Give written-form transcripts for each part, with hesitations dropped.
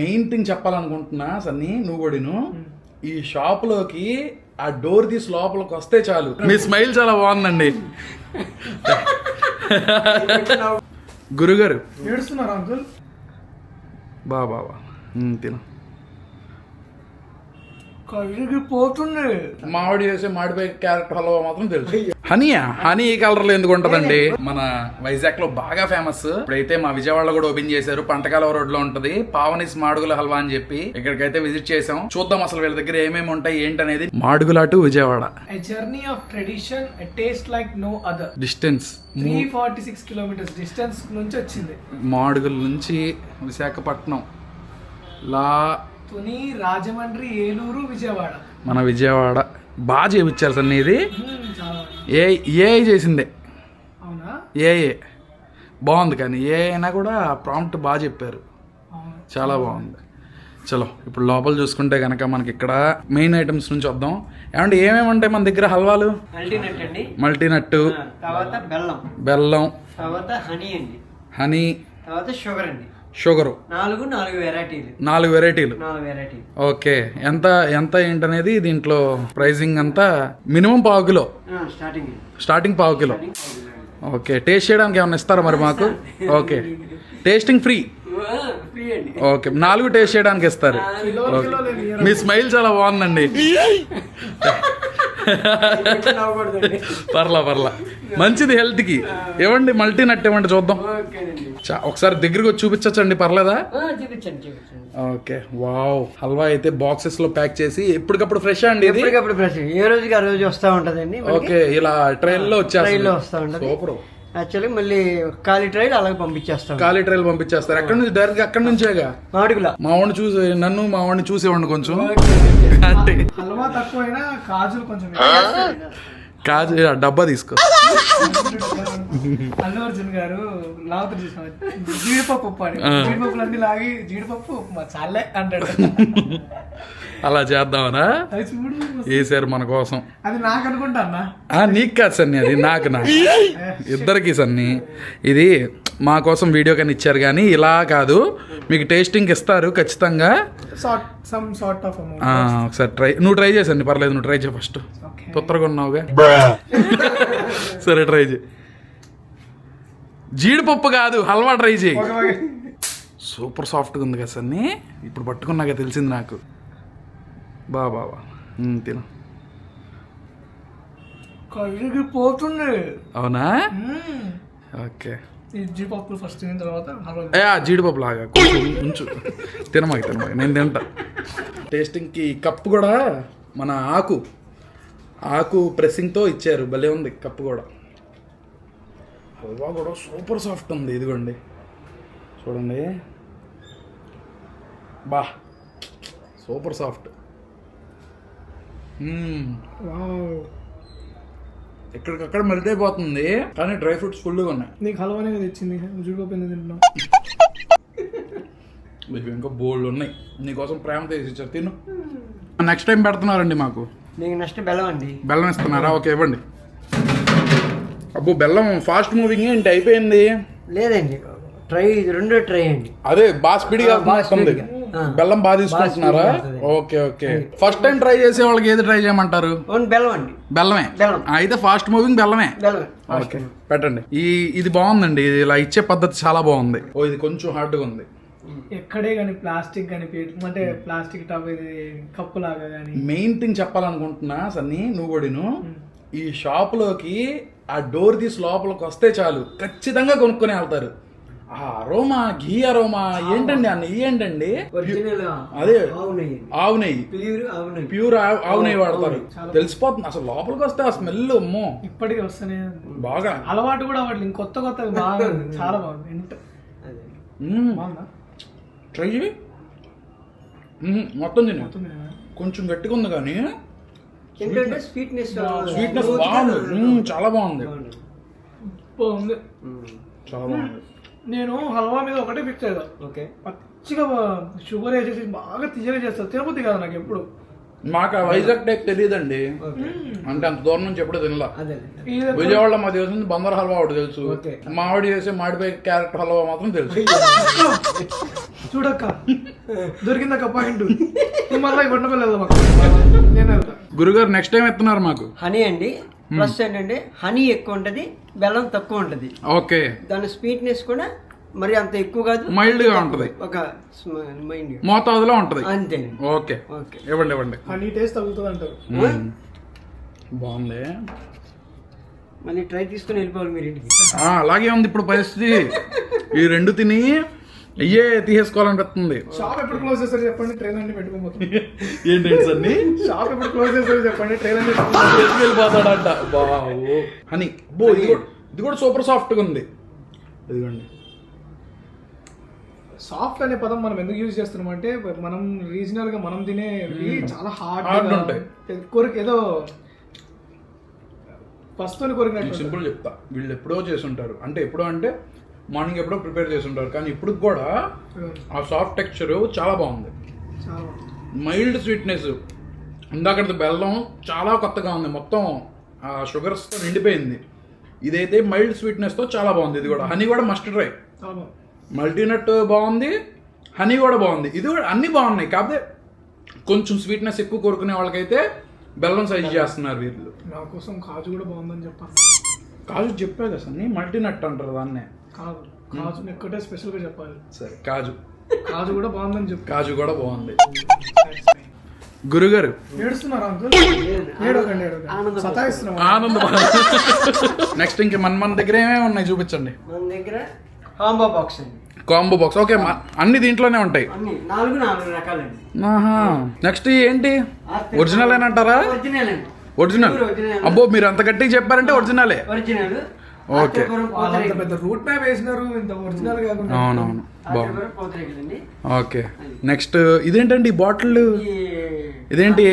Main thing చెప్పాలనుకుంటున్నా Sunny నువ్వు కూడాను ఈ షాప్ లోకి ఆ డోర్ తీసి లోపలికి వస్తే చాలు మీ స్మైల్ చాలా బాగుందండి. గురుగారు ఏడుస్తున్నారు అంకుల్. బాబా తిన పోతుంది. మామిడి చేసే మామిడిపై క్యారెట్ హల్వా మాత్రం తెలుసు. హనీ ఈ కలర్ లో ఎందుకు ఉంటదండి? మన వైజాగ్ లో బాగా ఫేమస్. ఇప్పుడైతే మా విజయవాడలో కూడా ఓపెన్ చేశారు. పంటకాల రోడ్ లో ఉంటది పావనిస్ మాడుగుల హల్వా అని చెప్పి. ఇక్కడికైతే విజిట్ చేసాం. చూద్దాం అసలు వీళ్ళ దగ్గర ఏమేమి ఉంటాయి ఏంటనేది. Madugula to Vijayawada. A journey of tradition, a taste like no other. Distance 346 kilometers distance నుంచి వచ్చింది. మాడుగుల నుంచి విశాఖపట్నం తుని, రాజమండ్రి, ఏలూరు, విజయవాడ. మన విజయవాడ బాగా చేయించారు సన్ని. ఇది ఏ చేసిందే. అవునా? ఏ బాగుంది కానీ ఏ అయినా కూడా ప్రాంప్ట్ బాగా చెప్పారు. చాలా బాగుంది. చలో ఇప్పుడు లోపల చూసుకుంటే కనుక మనకి ఇక్కడ మెయిన్ ఐటమ్స్ నుంచి వద్దాం. ఏమంటే ఏమేమి ఉంటాయి మన దగ్గర హల్వాలు? మల్టీనట్ అండి, మల్టీనట్టు, తర్వాత బెల్లం, తర్వాత హనీ అండి, హనీ, తర్వాత షుగర్ అండి. షుగరు 4 వెరైటీలు. ఓకే. ఎంత ఎంత ఏంటనేది దీంట్లో ప్రైసింగ్ అంతా మినిమం పావు కిలో స్టార్టింగ్ పావు కిలో. ఓకే. టేస్ట్ చేయడానికి ఏమైనా ఇస్తారా మరి మాకు? Okay. Tasting free. Okay. 4 taste చేయడానికి ఇస్తారు. మీ స్మైల్ చాలా బాగుందండి. పర్లా మంచిది హెల్త్ కి. ఇవ్వండి మల్టీనట్ ఇవ్వండి చూద్దాం. ఒకసారి దగ్గరికి వచ్చి చూపించండి పర్లేదా? ఓకే. వావ్. హల్వా అయితే బాక్సెస్ లో ప్యాక్ చేసి ఎప్పటికప్పుడు ఫ్రెష్ అండి. ఎప్పటికప్పుడు ఫ్రెష్, ఏ రోజుకి ఆ రోజు వస్తా ఉంటదండి. ఓకే. ఇలా ట్రైన్ లో వస్తా ఉంటది. సూపర్. యాక్చువల్లీ మళ్ళీ ఖాళీ ట్రైల్ అలాగే పంపించేస్తాం. ఖాళీ ట్రైల్ పంపించేస్తారు. ఎక్కడి నుంచి? డైరెక్ట్ అక్కడి నుంచేగా. మా వాడిని చూసి మా వాడిని చూసేవాడిని కొంచెం. హల్వా తక్కువైనా కాజులు కొంచెం. కాజు డబ్బా తీసుకో. అల్లు అర్జున్ గారు లావుతూ చూసిన జీడిపప్పు ఉప్పు అని, జీడిపప్పులు అన్ని లాగి జీడిపప్పు ఉప్మా చాలే అంటాడు. అలా చేద్దామనా? వేసారు మన కోసం. అది నాకు అనుకుంటా అన్న. నీకు కాదు సన్ని, అది నాకు ఇద్దరికి సన్ని. ఇది మా కోసం వీడియో కానీ ఇచ్చారు కానీ ఇలా కాదు, మీకు టేస్టింగ్ ఇస్తారు ఖచ్చితంగా. ఒకసారి నువ్వు ట్రై చేసండి పర్లేదు. నువ్వు ట్రై చేయ ఫస్ట్. తొత్తరగా ఉన్నావుగా. సరే ట్రై చేయి. జీడిపప్పు కాదు హల్వా ట్రై చేయి. సూపర్ సాఫ్ట్గా ఉంది కదా సన్ని. ఇప్పుడు పట్టుకున్నాక తెలిసింది నాకు. బాబా తిను. పోతుంది. అవునా? ఓకే. జీడిపప్పు ఫస్ట్ తిన్న తర్వాత జీడిపప్పు లాగా కొంచెం తినమాకి నేను తింటా. టేస్టింగ్కి కప్పు కూడా మన ఆకు ప్రెస్సింగ్తో ఇచ్చారు. భలే ఉంది కప్పు కూడా. హల్వా కూడా సూపర్ సాఫ్ట్ ఉంది. ఇదిగోండి చూడండి. బా సూపర్ సాఫ్ట్. ఎక్కడికక్కడ మెల్ట్ అయిపోతుంది కానీ డ్రై ఫ్రూట్స్ ఫుల్గా ఉన్నాయి. నీకు హల్వానే కదా ఇచ్చింది, జీడిపప్పు ఎందుకు తింటున్నావు? ఇంకా బోల్డ్ ఉన్నాయి. నీకోసం ప్రేమ తీసి ఇచ్చారు. తిను. నెక్స్ట్ టైం పెడుతున్నారండి మాకు. నీకు నెక్స్ట్ బెల్లం అండి. బెల్లం ఇస్తున్నారా? ఓకే ఇవ్వండి. అబ్బో బెల్లం ఫాస్ట్ మూవింగ్ ఏంటి అయిపోయింది? లేదండి, రెండు ట్రై అండి. అదే బాగా స్పీడ్గా వస్తుంది. బెల్లం బాగా తీసుకుంటున్నారా? ఓకే. ఫస్ట్ టైం ట్రై చేసే వాళ్ళకి ఏది ట్రై చేయమంటారు? బెల్లం అండి. బెల్లమే. అయితే ఫాస్ట్ మూవింగ్ బెల్లమే. ఓకే పెట్టండి. ఇది బాగుందండి. ఇలా ఇచ్చే పద్ధతి చాలా బాగుంది. ఇది కొంచెం హార్డ్గా ఉంది. ఎక్కడే కానీ ప్లాస్టిక్ కానీ అంటే ప్లాస్టిక్ టబ్ ఇది కప్పు లాగా కానీ. మెయిన్ థింగ్ చెప్పాలనుకుంటున్నా సన్నీ నువ్వు కూడాను ఈ షాప్ లోకి ఆ డోర్ తీసి లోపలికి వస్తే చాలు ఖచ్చితంగా కొనుక్కొని వెళ్తారు. ఆ అరోమా, ఘీ అరోమా ఏంటండి? ఆ నెయ్యి ఏంటండి? అదే ఆవు నెయ్యి, ప్యూర్ ఆవు నెయ్యి వాడతారు. తెలిసిపోతుంది అసలు లోపలికి వస్తే ఆ స్మెల్. అమ్మో ఇప్పటికీ వస్తానే బాగా అలవాటు కూడా అవ్వట్లేదు. కొత్త బాగా చాలా బాగుంది. ట్రై చేయి. మొత్తం తినే కొంచెం గట్టిగా ఉంది కానీ స్వీట్నెస్ బాగుంది. చాలా బాగుంది. చాలా బాగుంది. నేను హల్వా మీద ఒకటే ఫిక్స్ అయ్యా. ఓకే. పచ్చిగా షుగర్ వేసేసి బాగా తీయగా చేస్తారు. తినబుద్ధి కదా నాకు ఎప్పుడు. మాకు ఆ వైజాగ్ టైప్ తెలియదండి. అంటే అంత దూరం నుంచి ఎప్పుడు తినలా. విజయవాడలో మాది తెలిసింది బందర్ హల్వా ఒకటి తెలుసు. మామిడి చేసే మామిడిపై క్యారెట్ హల్వా మాత్రం తెలుసు. చూడక్క దొరికిందక్క పాయింట్ మళ్ళీ గుండపల్లి వెళ్దాం నేను వెళ్తా. గురుగారు నెక్స్ట్ టైం ఎత్తున్నారు మాకు. హనీ అండి. ప్లస్ ఏంటంటే హనీ ఎక్కువ ఉంటుంది, బెల్లం తక్కువ ఉంటుంది. ఓకే. దాని స్వీట్నెస్ కూడా మరి అంత ఎక్కువ కాదు, మైల్డ్ గా ఉంటది, ఒక మైండ్ మోతాదులో ఉంటది. అంతే. ఓకే, ఇవ్వండి ఇవ్వండి. హనీ టేస్ట్ తగ్గుతుంది అంటారు. బాగుంది. మళ్ళీ ట్రై తీసుకుని వెళ్ళిపోవాలి మీరు ఇంటికి. అలాగే ఉంది ఇప్పుడు పరిస్థితి. ఈ రెండు తిని అయ్యే తీసేసుకోవాలనిపిస్తుంది. షాప్ ఎప్పుడు క్లోజ్ చేస్తారు చెప్పండి, ట్రైన్ అన్ని పెట్టుకోబోతుంది. ఏంటంటే అన్ని షాప్ ఎప్పుడు క్లోజ్ చేస్తారు చెప్పండి, ట్రైన్ అన్ని వెళ్ళిపోతాడంట. బావు హనీ, ఇది కూడా సూపర్ సాఫ్ట్ గా ఉంది. ఇదిగోండి. సాఫ్ట్ అనే పదం మనం ఎందుకు యూజ్ చేస్తున్నాం అంటే మనం రీజనల్ గా మనం తినేవి చాలా హార్డ్ ఉంటాయి. కొరికి ఏదో ఫస్ట్ కొరికినట్టు. సింపుల్ చెప్తా, వీళ్ళు ఎప్పుడో చేసి ఉంటారు. అంటే ఎప్పుడో అంటే మార్నింగ్ ఎప్పుడో ప్రిపేర్ చేసి ఉంటారు, కానీ ఇప్పుడు కూడా ఆ సాఫ్ట్ టెక్స్చర్ చాలా బాగుంది. మైల్డ్ స్వీట్నెస్, ఇందాక బెల్లం చాలా కొత్తగా ఉంది, మొత్తం ఆ షుగర్స్తో నిండిపోయింది. ఇదైతే మైల్డ్ స్వీట్నెస్తో చాలా బాగుంది. ఇది కూడా హనీ కూడా మస్ట్ ట్రై. మల్టీనట్ బాగుంది, హనీ కూడా బాగుంది, ఇది కూడా అన్నీ బాగున్నాయి. కాకపోతే కొంచెం స్వీట్నెస్ ఎక్కువ కోరుకునే వాళ్ళకైతే బెల్లం సైజ్ చేస్తున్నారు వీళ్ళు. నా కోసం కాజు కూడా బాగుందని చెప్పాలి. కాజు చెప్పా కదా సార్, మల్టీనట్ అంటారు దాన్నే. కాదు, కాజు ఎక్కడే స్పెషల్ గా చెప్పాలి. సరే, కాజు కూడా బాగుందని చెప్పి. కాజు కూడా బాగుంది. గురుగారు ఏడుస్తున్నారా అంకుల్? ఏడోకండి, సతాయిస్తున్నాం. ఆనందం. నెక్స్ట్ ఇంక మన దగ్గర ఏమేమి ఉన్నాయి చూపించండి. మన దగ్గర కాంబో బాక్స్ అండి. Combo box. ఓకే, అన్ని దీంట్లోనే ఉంటాయి. అన్ని 4 రకాలండి. నెక్స్ట్ ఏంటి, ఒరిజినల్ అంటారా? ఒరిజినల్ అండి. ఒరిజినల్. అబ్బో, మీరు అంత గట్టిగా చెప్పారంటే ఒరిజినలే. ఒరిజినల్. ఓకే. పెద్ద రూట్ మ్యాప్ వేసినారు, ఇంత ఒరిజినల్ కాకుండా. అవునవును, బాగుంది. ఓకే, నెక్స్ట్ ఇదేంటండి బాటిల్? ఇదేంటి?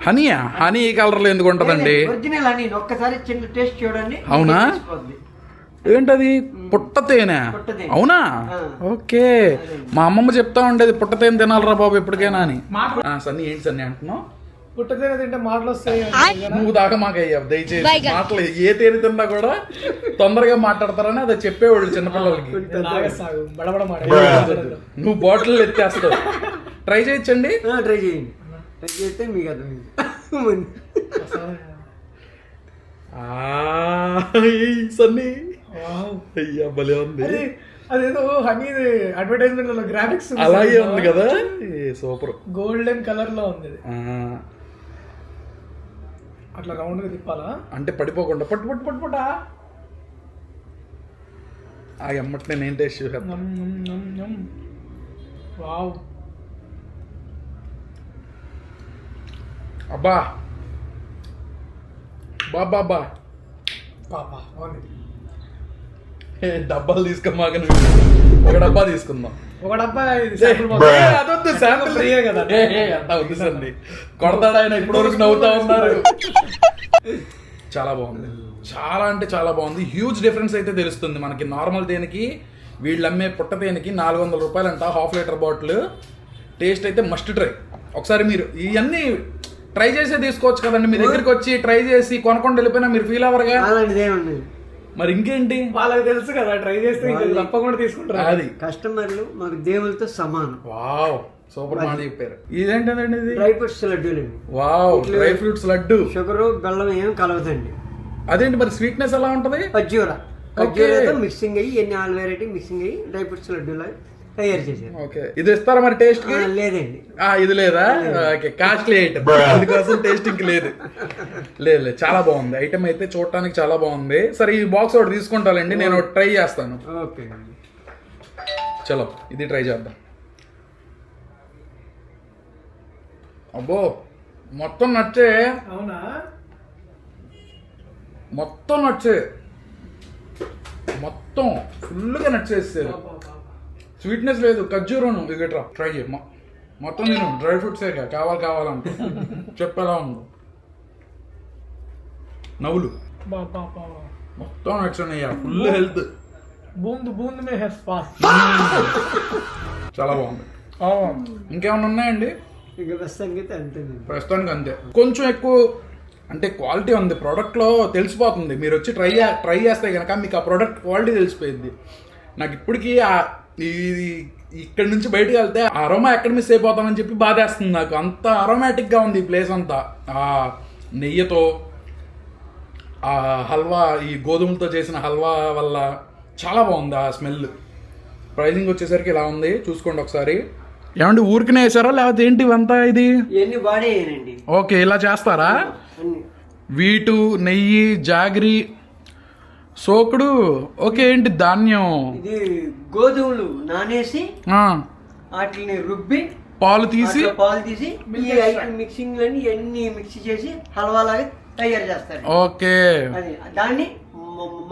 హనీయా? హనీ ఈ కలర్ లో ఎందుకు ఉంటదండి? Original honey. ఒక్కసారి చిన్న టేస్ట్ చూడండి. అవునా? ఏంటది? పుట్ట తేనె? అవునా? ఓకే, మా అమ్మమ్మ చెప్తా ఉండేది పుట్ట తేనె తినాలరా బాబు ఎప్పటికైనా అని. సన్నీ ఏంటి సన్నీ అంటున్నావు? పుట్ట తేనె తింటే మాటలు వస్తాయి. నువ్వు దాకా మాకు అయ్యావు దయచేసి. మాటలు ఏ తేనె తిన్నా కూడా తొందరగా మాట్లాడతారని అది చెప్పేవాళ్ళు చిన్నపిల్లలకి. నువ్వు బాటిల్ ఎత్తేస్తావు. ట్రై చేయొచ్చండి. ట్రై చేయండి, ట్రై చేస్తే మీకు అర్థమైంది. సన్నీ అయ్యా భలే ఉంది. అదేదో హనీ అడ్వర్టైజ్మెంట్ లో గ్రాఫిక్స్ అలాగే ఉంది కదా, సూపర్. గోల్డెన్ కలర్ లో ఉంది. అట్లా రౌండ్ గా తిప్పాలా అంటే పడిపోకుండా పట్టు పట్టు పట్టు పట్టా. ఆ ఎమ్మటినే నేను టేస్ట్ చూసాను. వావ్, అబ్బా బాబా బా పాపా డబ్బాలు తీసుకోమాక ఒక డబ్బా తీసుకుందాం. ఒక డబ్బా అదొద్దు, శాంపుల్ కదా. వద్దు సండి, కొడతాడు ఆయన. ఇప్పటి వరకు నవ్వుతా ఉన్నారు. చాలా బాగుంది, చాలా అంటే చాలా బాగుంది. హ్యూజ్ డిఫరెన్స్ అయితే తెలుస్తుంది మనకి. నార్మల్ తేనెకి వీళ్ళు అమ్మే పుట్ట తేనెకి 400 రూపాయలు అంట హాఫ్ లీటర్ బాటిల్. టేస్ట్ అయితే మస్ట్ ట్రై. ఒకసారి మీరు ఇవన్నీ ట్రై చేసే తీసుకోవచ్చు కదండి. మీ దగ్గరికి వచ్చి ట్రై చేసి కొనకుండా వెళ్ళిపోయినా మీరు ఫీల్ అవ్వరుగా. మరి ఇంకేంటి, వాళ్ళకి తెలుసు కదా, ట్రై చేస్తే తప్పకుండా తీసుకుంటారు. అది కస్టమర్లు మాకు దేవులతో సమానం. వావ్, సూపర్ మాట చెప్పారు. ఇదేంటండి? ఇది డ్రై ఫ్రూట్స్ లడ్డూలు. Wow, dry fruits laddu. Sugar బెల్లం ఏం కలవదండి. అదేంటి మరి స్వీట్నెస్ ఎలా ఉంటది? ఖర్జూరాతో మిక్సింగ్ అయ్యి 4 వెరైటీ మిక్సింగ్ అయ్యి డ్రై ఫ్రూట్స్ లడ్డూలా తయారు చేశారు. ఓకే, ఇది ఇస్తారా మరి టేస్ట్ కి? లేదండి. ఇది లేదా? ఓకే, కాస్ట్లీ ఐటమ్, అందుకోసం టేస్టింగ్ లేదు. లేదు, చాలా బాగుంది ఐటమ్ అయితే, చూడటానికి చాలా బాగుంది. సరే, ఈ బాక్స్ ఒకటి తీసుకుంటానండి, నేను ట్రై చేస్తాను. ఓకే, చలో ఇది ట్రై చేద్దాం. అబ్బో, మొత్తం నచ్చే. అవునా? మొత్తం నచ్చే, మొత్తం ఫుల్గా నచ్చేస్తారు. స్వీట్నెస్ లేదు, ఖర్జూరం దిగట్రా. ట్రై చేయ, మొత్తం నేను డ్రై ఫ్రూట్స్ కావాలంట. చెప్పేలా ఉంది. నవ్వులు మొత్తం నచ్చున్నాయ్యా, ఫుల్ హెల్త్. బూంద్ బూంద్ మే హై స్పాస్. చాలా బాగుంది. ఇంకేమైనా ఉన్నాయండి? ప్రస్తుతానికి అంతే. కొంచెం ఎక్కువ అంటే క్వాలిటీ ఉంది ప్రోడక్ట్లో, తెలిసిపోతుంది. మీరు వచ్చి ట్రై చేస్తే కనుక మీకు ఆ ప్రోడక్ట్ క్వాలిటీ తెలిసిపోయింది. నాకు ఇప్పటికీ ఇది ఇక్కడ నుంచి బయటకు వెళ్తే అరోమా ఎక్కడ మిస్ అయిపోతామని చెప్పి బాధేస్తుంది నాకు. అంత అరోమాటిక్గా ఉంది ఈ ప్లేస్ అంతా. ఆ నెయ్యితో ఆ హల్వా, ఈ గోధుమలతో చేసిన హల్వా వల్ల చాలా బాగుంది ఆ స్మెల్. ప్రైజింగ్ వచ్చేసరికి ఇలా ఉంది, చూసుకోండి ఒకసారి. ఏమండి ఊరికనే వేసారా లేకపోతే ఏంటి ఇవంతా ఇది? ఇవన్నీ వాడేయనండి. ఓకే, ఇలా చేస్తారా? అన్ని వీటు, నెయ్యి, జాగరి, సోకుడు. ఓకే, ఏంటి ధాన్యం? ఇది గోధుమలు నానేసి ఆ, వాటిని రుబ్బి పాలు తీసి పాలు తీసి ఈ ఐటమ్ మిక్సింగ్ అన్ని ఇవన్నీ మిక్స్ చేసి హల్వా లాగా తయారు చేస్తారు. ఓకే, అది దాన్ని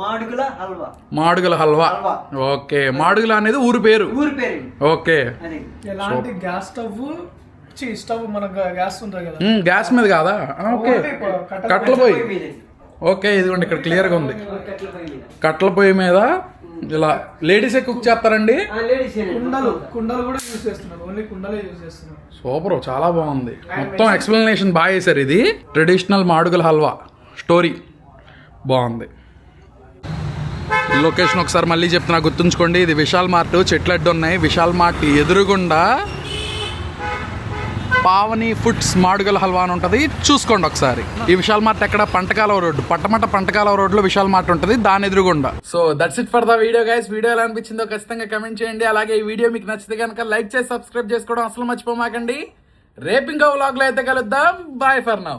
మాడుగుల హల్వా. మాడుగుల హల్వా. ఓకే, మాడుగుల అనేది ఊరి పేరు. ఊరి పేరు. ఓకే, అది ఎలాంటి గ్యాస్ స్టవ్ మనకు గ్యాస్ ఉంటుంది కదా, గ్యాస్ మీద కాదా? ఓకే, కట్టెల పొయ్యి. ఓకే, ఇదిగోండి ఇక్కడ క్లియర్గా ఉంది. కట్టెల పొయ్యి మీద ఇలా లేడీసే కుక్ చేస్తారండి. కుండలు కూడా యూజ్ చేస్తున్నారు, ఓన్లీ కుండలే యూజ్ చేస్తున్నారు. సూపర్, చాలా బాగుంది. మొత్తం ఎక్స్ప్లెనేషన్ బాగా చేశారు. ఇది ట్రెడిషనల్ మాడుగుల హల్వా స్టోరీ బాగుంది. లొకేషన్ ఒకసారి మళ్ళీ చెప్తున్నా, గుర్తుంచుకోండి. ఇది విశాల్ మార్ట్, చెట్లడ్డు ఉన్నాయి. విశాల్ మార్ట్ ఎదురుగుండా పావని ఫుడ్స్ మాడుగుల హల్వా అని ఉంటుంది, చూసుకోండి ఒకసారి. ఈ విశాల్ మార్ట్ ఎక్కడ? పంటకాలవ రోడ్డు, పంటకాలవ రోడ్లో విశాల్ మార్ట్ ఉంటుంది, దాని ఎదురుగుండా. So that's it for the video guys. Video ఎలా అనిపించిందో ఖచ్చితంగా కమెంట్ చేయండి. అలాగే ఈ వీడియో మీకు నచ్చితే కనుక లైక్ చేసి సబ్స్క్రైబ్ చేసుకోవడం అసలు మర్చిపోమాకండి. రేపు ఇంకో వ్లాగ్లో అయితే కలుద్దాం. Bye for now.